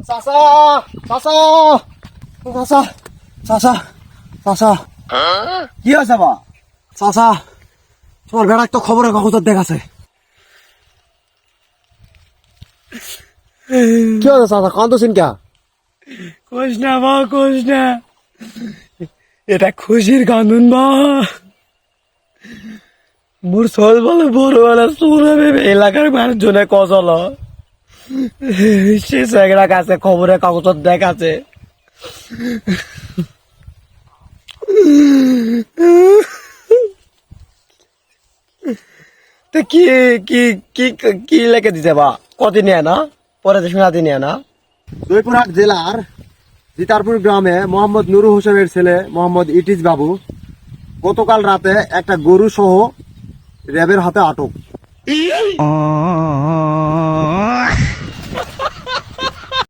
চাচা চাচা চাচা চাচা চাচা কি আছে বা চাচা তোমার বেড়াক তো খবরের কাগজত দেখাছে কি হয়েছে চাচা কান্দছেন কে কোষ না বা কোষ না, এটা খুশির কান্দন বা। মোর চল বলে ভোরবেলা চোরা ভেবে এলাকার মানুষজনে কচল সে জায়গা কাছে খবরের কাগজত দেখাছে। তো কি কি কি কি লেখে দিছে বা কদিন নিয়ে না পরে শোনা দিন না। জয়পুরহাট জেলার জিতারপুর গ্রামে মোহাম্মদ নুরু হোসেনের ছেলে মোহাম্মদ ইটিজ বাবু গতকাল রাতে একটা গরু সহ র্যাবের হাতে আটক।